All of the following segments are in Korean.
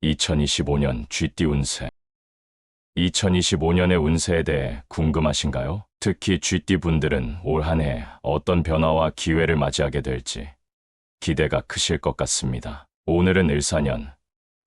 2025년 쥐띠 운세. 2025년의 운세에 대해 궁금하신가요? 특히 쥐띠 분들은 올 한 해 어떤 변화와 기회를 맞이하게 될지 기대가 크실 것 같습니다. 오늘은 을사년,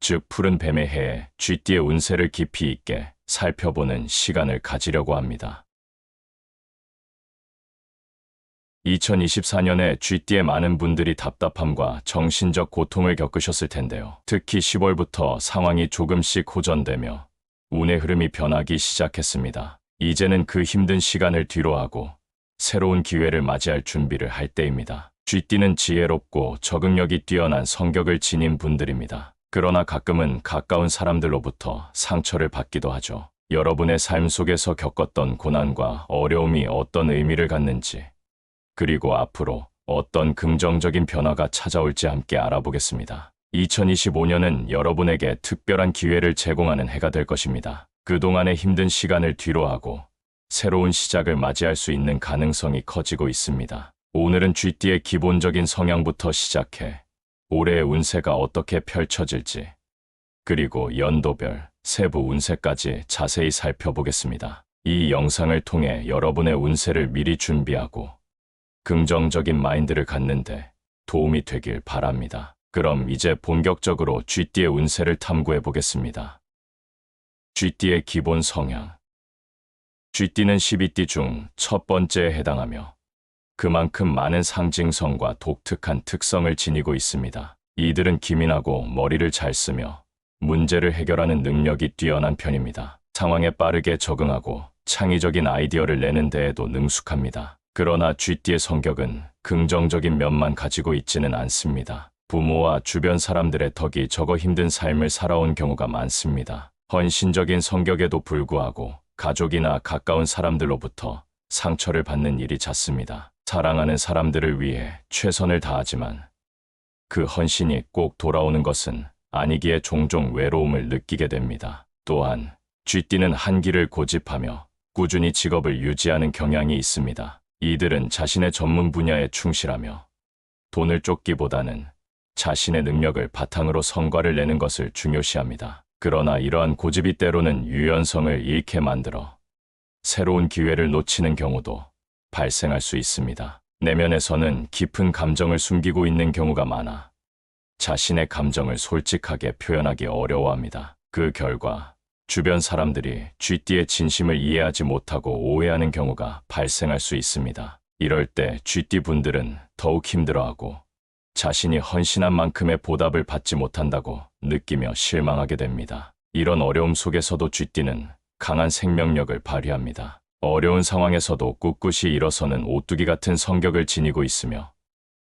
즉 푸른 뱀의 해에 쥐띠의 운세를 깊이 있게 살펴보는 시간을 가지려고 합니다. 2024년에 쥐띠의 많은 분들이 답답함과 정신적 고통을 겪으셨을 텐데요. 특히 10월부터 상황이 조금씩 호전되며 운의 흐름이 변하기 시작했습니다. 이제는 그 힘든 시간을 뒤로하고 새로운 기회를 맞이할 준비를 할 때입니다. 쥐띠는 지혜롭고 적응력이 뛰어난 성격을 지닌 분들입니다. 그러나 가끔은 가까운 사람들로부터 상처를 받기도 하죠. 여러분의 삶 속에서 겪었던 고난과 어려움이 어떤 의미를 갖는지, 그리고 앞으로 어떤 긍정적인 변화가 찾아올지 함께 알아보겠습니다. 2025년은 여러분에게 특별한 기회를 제공하는 해가 될 것입니다. 그동안의 힘든 시간을 뒤로하고 새로운 시작을 맞이할 수 있는 가능성이 커지고 있습니다. 오늘은 쥐띠의 기본적인 성향부터 시작해 올해의 운세가 어떻게 펼쳐질지, 그리고 연도별 세부 운세까지 자세히 살펴보겠습니다. 이 영상을 통해 여러분의 운세를 미리 준비하고 긍정적인 마인드를 갖는데 도움이 되길 바랍니다. 그럼 이제 본격적으로 쥐띠의 운세를 탐구해 보겠습니다. 쥐띠의 기본 성향. 쥐띠는 12띠 중 첫 번째에 해당하며 그만큼 많은 상징성과 독특한 특성을 지니고 있습니다. 이들은 기민하고 머리를 잘 쓰며 문제를 해결하는 능력이 뛰어난 편입니다. 상황에 빠르게 적응하고 창의적인 아이디어를 내는 데에도 능숙합니다. 그러나 쥐띠의 성격은 긍정적인 면만 가지고 있지는 않습니다. 부모와 주변 사람들의 덕이 적어 힘든 삶을 살아온 경우가 많습니다. 헌신적인 성격에도 불구하고 가족이나 가까운 사람들로부터 상처를 받는 일이 잦습니다. 사랑하는 사람들을 위해 최선을 다하지만 그 헌신이 꼭 돌아오는 것은 아니기에 종종 외로움을 느끼게 됩니다. 또한 쥐띠는 한 길을 고집하며 꾸준히 직업을 유지하는 경향이 있습니다. 이들은 자신의 전문 분야에 충실하며 돈을 쫓기보다는 자신의 능력을 바탕으로 성과를 내는 것을 중요시합니다. 그러나 이러한 고집이 때로는 유연성을 잃게 만들어 새로운 기회를 놓치는 경우도 발생할 수 있습니다. 내면에서는 깊은 감정을 숨기고 있는 경우가 많아 자신의 감정을 솔직하게 표현하기 어려워합니다. 그 결과 주변 사람들이 쥐띠의 진심을 이해하지 못하고 오해하는 경우가 발생할 수 있습니다. 이럴 때 쥐띠 분들은 더욱 힘들어하고 자신이 헌신한 만큼의 보답을 받지 못한다고 느끼며 실망하게 됩니다. 이런 어려움 속에서도 쥐띠는 강한 생명력을 발휘합니다. 어려운 상황에서도 꿋꿋이 일어서는 오뚜기 같은 성격을 지니고 있으며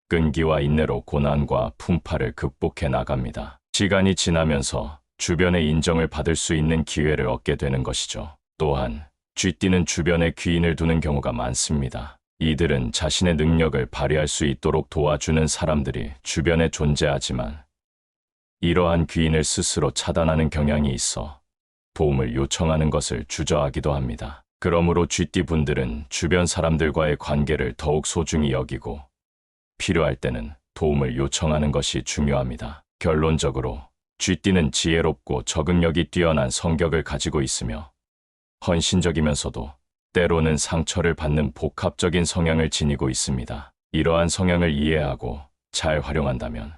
끈기와 인내로 고난과 풍파를 극복해 나갑니다. 시간이 지나면서 주변의 인정을 받을 수 있는 기회를 얻게 되는 것이죠. 또한 쥐띠는 주변에 귀인을 두는 경우가 많습니다. 이들은 자신의 능력을 발휘할 수 있도록 도와주는 사람들이 주변에 존재하지만 이러한 귀인을 스스로 차단하는 경향이 있어 도움을 요청하는 것을 주저하기도 합니다. 그러므로 쥐띠 분들은 주변 사람들과의 관계를 더욱 소중히 여기고 필요할 때는 도움을 요청하는 것이 중요합니다. 결론적으로 쥐띠는 지혜롭고 적응력이 뛰어난 성격을 가지고 있으며 헌신적이면서도 때로는 상처를 받는 복합적인 성향을 지니고 있습니다. 이러한 성향을 이해하고 잘 활용한다면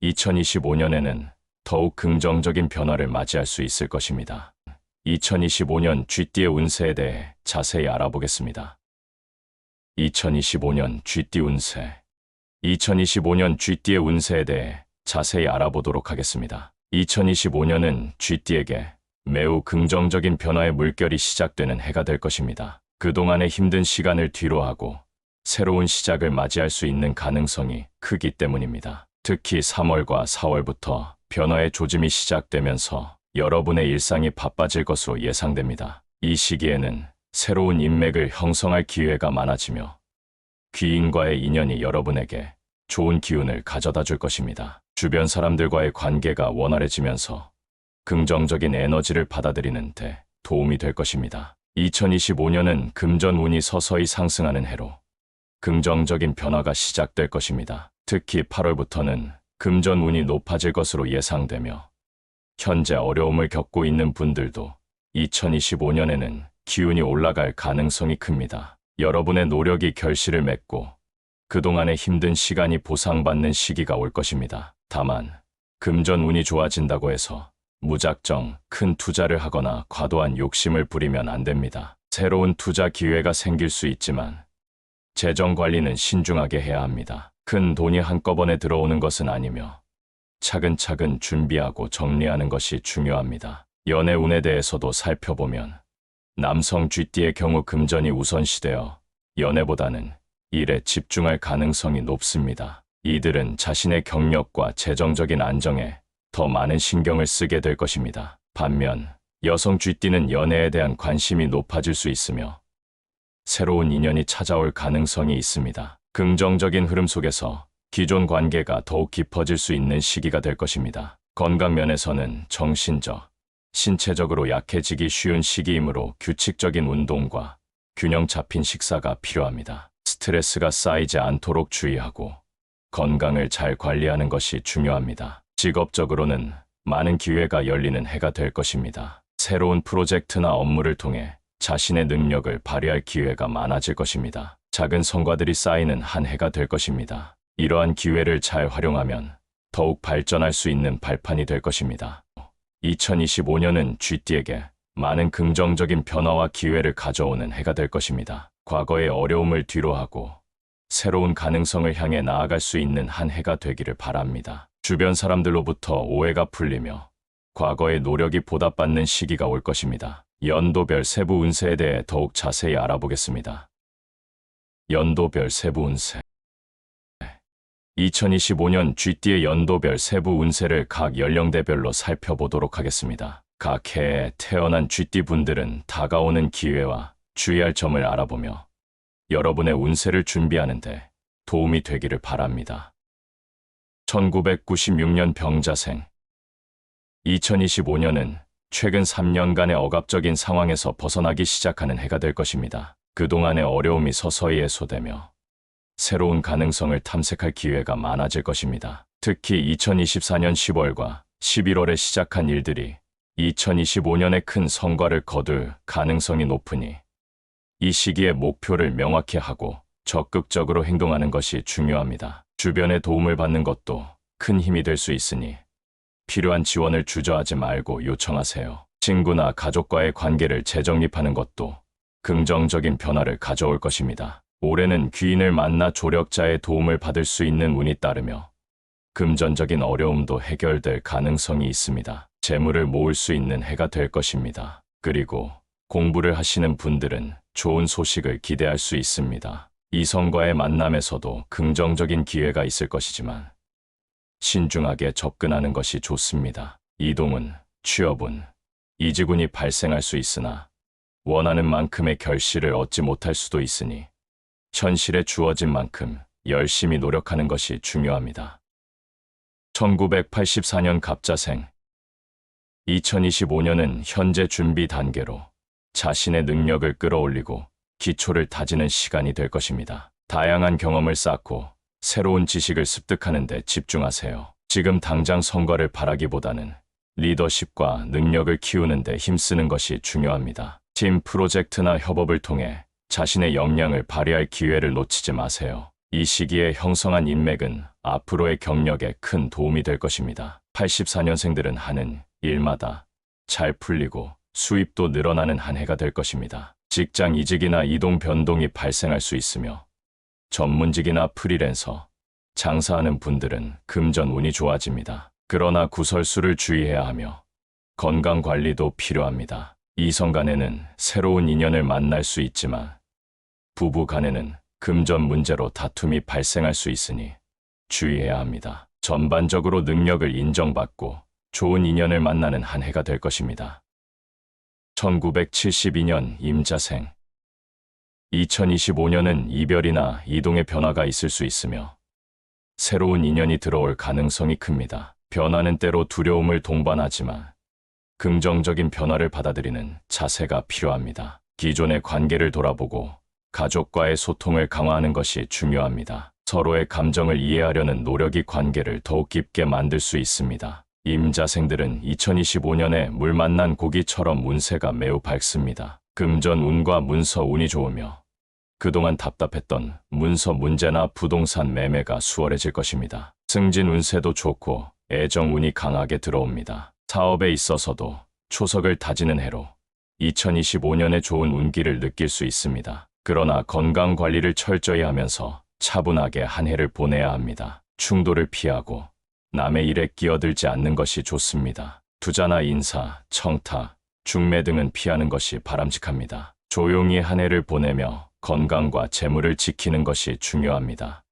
2025년에는 더욱 긍정적인 변화를 맞이할 수 있을 것입니다. 2025년 쥐띠의 운세에 대해 자세히 알아보겠습니다. 2025년 쥐띠 운세. 2025년 쥐띠의 운세에 대해 자세히 알아보도록 하겠습니다. 2025년은 쥐띠에게 매우 긍정적인 변화의 물결이 시작되는 해가 될 것입니다. 그동안의 힘든 시간을 뒤로하고 새로운 시작을 맞이할 수 있는 가능성이 크기 때문입니다. 특히 3월과 4월부터 변화의 조짐이 시작되면서 여러분의 일상이 바빠질 것으로 예상됩니다. 이 시기에는 새로운 인맥을 형성할 기회가 많아지며 귀인과의 인연이 여러분에게 좋은 기운을 가져다 줄 것입니다. 주변 사람들과의 관계가 원활해지면서 긍정적인 에너지를 받아들이는 데 도움이 될 것입니다. 2025년은 금전운이 서서히 상승하는 해로 긍정적인 변화가 시작될 것입니다. 특히 8월부터는 금전운이 높아질 것으로 예상되며 현재 어려움을 겪고 있는 분들도 2025년에는 기운이 올라갈 가능성이 큽니다. 여러분의 노력이 결실을 맺고 그동안의 힘든 시간이 보상받는 시기가 올 것입니다. 다만 금전 운이 좋아진다고 해서 무작정 큰 투자를 하거나 과도한 욕심을 부리면 안 됩니다. 새로운 투자 기회가 생길 수 있지만 재정 관리는 신중하게 해야 합니다. 큰 돈이 한꺼번에 들어오는 것은 아니며 차근차근 준비하고 정리하는 것이 중요합니다. 연애 운에 대해서도 살펴보면 남성 쥐띠의 경우 금전이 우선시되어 연애보다는 일에 집중할 가능성이 높습니다. 이들은 자신의 경력과 재정적인 안정에 더 많은 신경을 쓰게 될 것입니다. 반면 여성 쥐띠는 연애에 대한 관심이 높아질 수 있으며 새로운 인연이 찾아올 가능성이 있습니다. 긍정적인 흐름 속에서 기존 관계가 더욱 깊어질 수 있는 시기가 될 것입니다. 건강 면에서는 정신적, 신체적으로 약해지기 쉬운 시기이므로 규칙적인 운동과 균형 잡힌 식사가 필요합니다. 스트레스가 쌓이지 않도록 주의하고 건강을 잘 관리하는 것이 중요합니다. 직업적으로는 많은 기회가 열리는 해가 될 것입니다. 새로운 프로젝트나 업무를 통해 자신의 능력을 발휘할 기회가 많아질 것입니다. 작은 성과들이 쌓이는 한 해가 될 것입니다. 이러한 기회를 잘 활용하면 더욱 발전할 수 있는 발판이 될 것입니다. 2025년은 쥐띠에게 많은 긍정적인 변화와 기회를 가져오는 해가 될 것입니다. 과거의 어려움을 뒤로하고 새로운 가능성을 향해 나아갈 수 있는 한 해가 되기를 바랍니다. 주변 사람들로부터 오해가 풀리며 과거의 노력이 보답받는 시기가 올 것입니다. 연도별 세부 운세에 대해 더욱 자세히 알아보겠습니다. 연도별 세부 운세 2025년 쥐띠의 연도별 세부 운세를 각 연령대별로 살펴보도록 하겠습니다. 각 해에 태어난 쥐띠 분들은 다가오는 기회와 주의할 점을 알아보며 여러분의 운세를 준비하는데 도움이 되기를 바랍니다. 1996년 병자생 2025년은 최근 3년간의 억압적인 상황에서 벗어나기 시작하는 해가 될 것입니다. 그동안의 어려움이 서서히 해소되며 새로운 가능성을 탐색할 기회가 많아질 것입니다. 특히 2024년 10월과 11월에 시작한 일들이 2025년에 큰 성과를 거둘 가능성이 높으니 이 시기에 목표를 명확히 하고 적극적으로 행동하는 것이 중요합니다. 주변의 도움을 받는 것도 큰 힘이 될 수 있으니 필요한 지원을 주저하지 말고 요청하세요. 친구나 가족과의 관계를 재정립하는 것도 긍정적인 변화를 가져올 것입니다. 올해는 귀인을 만나 조력자의 도움을 받을 수 있는 운이 따르며 금전적인 어려움도 해결될 가능성이 있습니다. 재물을 모을 수 있는 해가 될 것입니다. 그리고 공부를 하시는 분들은 좋은 소식을 기대할 수 있습니다. 이성과의 만남에서도 긍정적인 기회가 있을 것이지만 신중하게 접근하는 것이 좋습니다. 이동은, 취업은, 이직운이 발생할 수 있으나 원하는 만큼의 결실을 얻지 못할 수도 있으니 현실에 주어진 만큼 열심히 노력하는 것이 중요합니다. 1984년 갑자생 2025년은 현재 준비 단계로 자신의 능력을 끌어올리고 기초를 다지는 시간이 될 것입니다. 다양한 경험을 쌓고 새로운 지식을 습득하는 데 집중하세요. 지금 당장 성과를 바라기보다는 리더십과 능력을 키우는 데 힘쓰는 것이 중요합니다. 팀 프로젝트나 협업을 통해 자신의 역량을 발휘할 기회를 놓치지 마세요. 이 시기에 형성한 인맥은 앞으로의 경력에 큰 도움이 될 것입니다. 84년생들은 하는 일마다 잘 풀리고 수입도 늘어나는 한 해가 될 것입니다. 직장 이직이나 이동 변동이 발생할 수 있으며 전문직이나 프리랜서, 장사하는 분들은 금전 운이 좋아집니다. 그러나 구설수를 주의해야 하며 건강 관리도 필요합니다. 이성 간에는 새로운 인연을 만날 수 있지만 부부 간에는 금전 문제로 다툼이 발생할 수 있으니 주의해야 합니다. 전반적으로 능력을 인정받고 좋은 인연을 만나는 한 해가 될 것입니다. 1972년 임자생 2025년은 이별이나 이동의 변화가 있을 수 있으며 새로운 인연이 들어올 가능성이 큽니다. 변화는 때로 두려움을 동반하지만 긍정적인 변화를 받아들이는 자세가 필요합니다. 기존의 관계를 돌아보고 가족과의 소통을 강화하는 것이 중요합니다. 서로의 감정을 이해하려는 노력이 관계를 더욱 깊게 만들 수 있습니다. 임자생들은 2025년에 물 만난 고기처럼 운세가 매우 밝습니다. 금전 운과 문서 운이 좋으며 그동안 답답했던 문서 문제나 부동산 매매가 수월해질 것입니다. 승진 운세도 좋고 애정 운이 강하게 들어옵니다. 사업에 있어서도 초석을 다지는 해로 2025년에 좋은 운기를 느낄 수 있습니다. 그러나 건강 관리를 철저히 하면서 차분하게 한 해를 보내야 합니다. 충돌을 피하고 남의 일에 끼어들지 않는 것이 좋습니다. 투자나 인사, 청탁, 중매 등은 피하는 것이 바람직합니다. 조용히 한 해를 보내며 건강과 재물을 지키는 것이 중요합니다.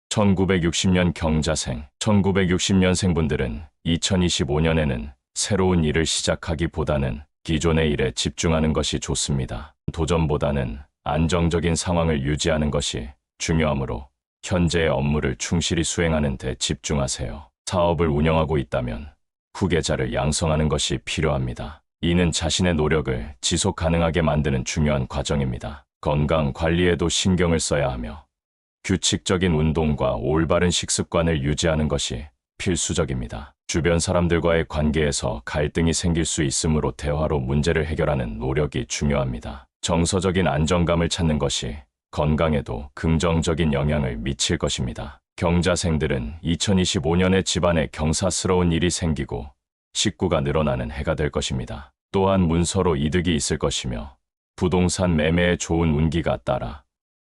1960년 경자생, 1960년생 분들은 2025년에는 새로운 일을 시작하기보다는 기존의 일에 집중하는 것이 좋습니다. 도전보다는 안정적인 상황을 유지하는 것이 중요하므로 현재의 업무를 충실히 수행하는 데 집중하세요. 사업을 운영하고 있다면 후계자를 양성하는 것이 필요합니다. 이는 자신의 노력을 지속 가능하게 만드는 중요한 과정입니다. 건강 관리에도 신경을 써야 하며 규칙적인 운동과 올바른 식습관을 유지하는 것이 필수적입니다. 주변 사람들과의 관계에서 갈등이 생길 수 있으므로 대화로 문제를 해결하는 노력이 중요합니다. 정서적인 안정감을 찾는 것이 건강에도 긍정적인 영향을 미칠 것입니다. 경자생들은 2025년에 집안에 경사스러운 일이 생기고 식구가 늘어나는 해가 될 것입니다. 또한 문서로 이득이 있을 것이며 부동산 매매에 좋은 운기가 따라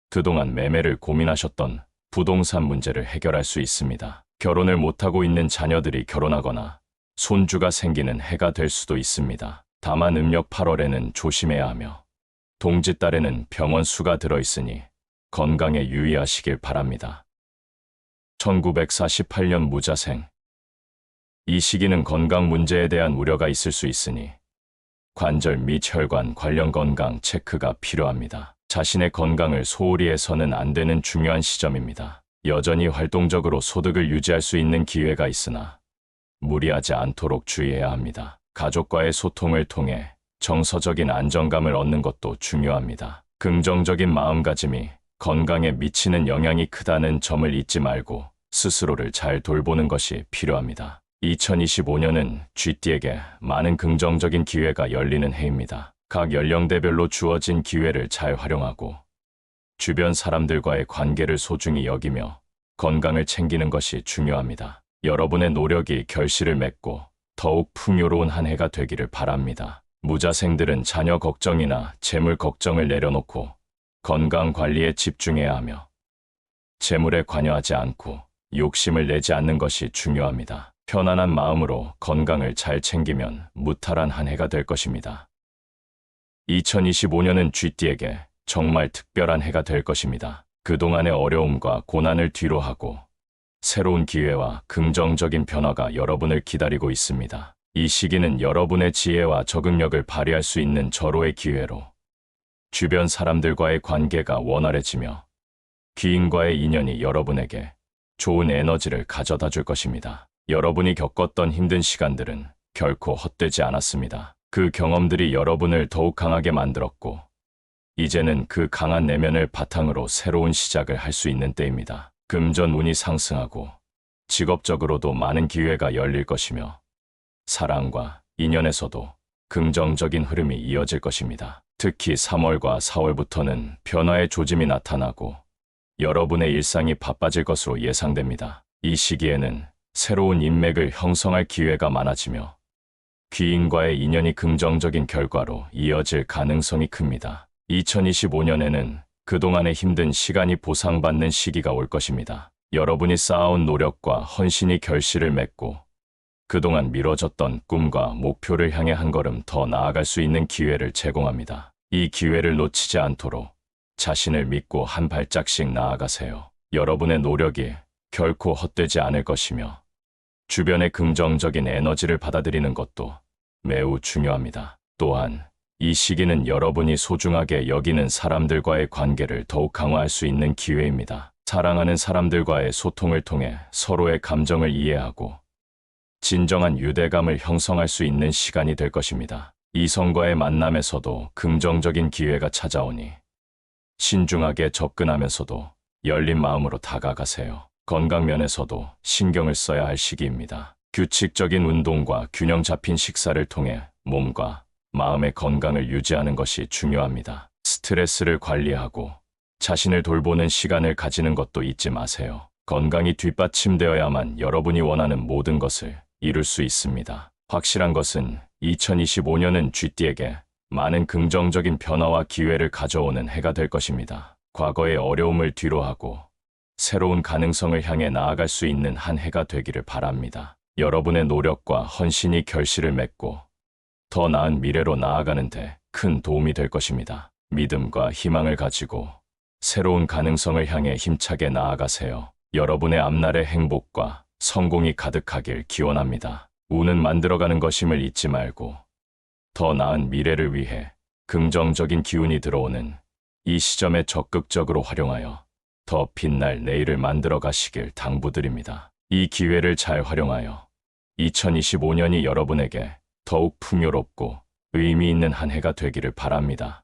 그동안 매매를 고민하셨던 부동산 문제를 해결할 수 있습니다. 결혼을 못하고 있는 자녀들이 결혼하거나 손주가 생기는 해가 될 수도 있습니다. 다만 음력 8월에는 조심해야 하며 동짓달에는 병원 수가 들어있으니 건강에 유의하시길 바랍니다. 1948년 무자생. 이 시기는 건강 문제에 대한 우려가 있을 수 있으니 관절 및 혈관 관련 건강 체크가 필요합니다. 자신의 건강을 소홀히 해서는 안 되는 중요한 시점입니다. 여전히 활동적으로 소득을 유지할 수 있는 기회가 있으나 무리하지 않도록 주의해야 합니다. 가족과의 소통을 통해 정서적인 안정감을 얻는 것도 중요합니다. 긍정적인 마음가짐이 건강에 미치는 영향이 크다는 점을 잊지 말고 스스로를 잘 돌보는 것이 필요합니다. 2025년은 쥐띠에게 많은 긍정적인 기회가 열리는 해입니다. 각 연령대별로 주어진 기회를 잘 활용하고 주변 사람들과의 관계를 소중히 여기며 건강을 챙기는 것이 중요합니다. 여러분의 노력이 결실을 맺고 더욱 풍요로운 한 해가 되기를 바랍니다. 무자생들은 자녀 걱정이나 재물 걱정을 내려놓고 건강 관리에 집중해야 하며 재물에 관여하지 않고 욕심을 내지 않는 것이 중요합니다. 편안한 마음으로 건강을 잘 챙기면 무탈한 한 해가 될 것입니다. 2025년은 쥐띠에게 정말 특별한 해가 될 것입니다. 그동안의 어려움과 고난을 뒤로하고 새로운 기회와 긍정적인 변화가 여러분을 기다리고 있습니다. 이 시기는 여러분의 지혜와 적응력을 발휘할 수 있는 절호의 기회로 주변 사람들과의 관계가 원활해지며 귀인과의 인연이 여러분에게 좋은 에너지를 가져다 줄 것입니다. 여러분이 겪었던 힘든 시간들은 결코 헛되지 않았습니다. 그 경험들이 여러분을 더욱 강하게 만들었고 이제는 그 강한 내면을 바탕으로 새로운 시작을 할 수 있는 때입니다. 금전 운이 상승하고 직업적으로도 많은 기회가 열릴 것이며 사랑과 인연에서도 긍정적인 흐름이 이어질 것입니다. 특히 3월과 4월부터는 변화의 조짐이 나타나고 여러분의 일상이 바빠질 것으로 예상됩니다. 이 시기에는 새로운 인맥을 형성할 기회가 많아지며 귀인과의 인연이 긍정적인 결과로 이어질 가능성이 큽니다. 2025년에는 그동안의 힘든 시간이 보상받는 시기가 올 것입니다. 여러분이 쌓아온 노력과 헌신이 결실을 맺고 그동안 미뤄졌던 꿈과 목표를 향해 한 걸음 더 나아갈 수 있는 기회를 제공합니다. 이 기회를 놓치지 않도록 자신을 믿고 한 발짝씩 나아가세요. 여러분의 노력이 결코 헛되지 않을 것이며 주변의 긍정적인 에너지를 받아들이는 것도 매우 중요합니다. 또한 이 시기는 여러분이 소중하게 여기는 사람들과의 관계를 더욱 강화할 수 있는 기회입니다. 사랑하는 사람들과의 소통을 통해 서로의 감정을 이해하고 진정한 유대감을 형성할 수 있는 시간이 될 것입니다. 이성과의 만남에서도 긍정적인 기회가 찾아오니 신중하게 접근하면서도 열린 마음으로 다가가세요. 건강 면에서도 신경을 써야 할 시기입니다. 규칙적인 운동과 균형 잡힌 식사를 통해 몸과 마음의 건강을 유지하는 것이 중요합니다. 스트레스를 관리하고 자신을 돌보는 시간을 가지는 것도 잊지 마세요. 건강이 뒷받침되어야만 여러분이 원하는 모든 것을 이룰 수 있습니다. 확실한 것은 2025년은 쥐띠에게 많은 긍정적인 변화와 기회를 가져오는 해가 될 것입니다. 과거의 어려움을 뒤로하고 새로운 가능성을 향해 나아갈 수 있는 한 해가 되기를 바랍니다. 여러분의 노력과 헌신이 결실을 맺고 더 나은 미래로 나아가는 데 큰 도움이 될 것입니다. 믿음과 희망을 가지고 새로운 가능성을 향해 힘차게 나아가세요. 여러분의 앞날의 행복과 성공이 가득하길 기원합니다. 운은 만들어가는 것임을 잊지 말고 더 나은 미래를 위해 긍정적인 기운이 들어오는 이 시점에 적극적으로 활용하여 더 빛날 내일을 만들어 가시길 당부드립니다. 이 기회를 잘 활용하여 2025년이 여러분에게 더욱 풍요롭고 의미 있는 한 해가 되기를 바랍니다.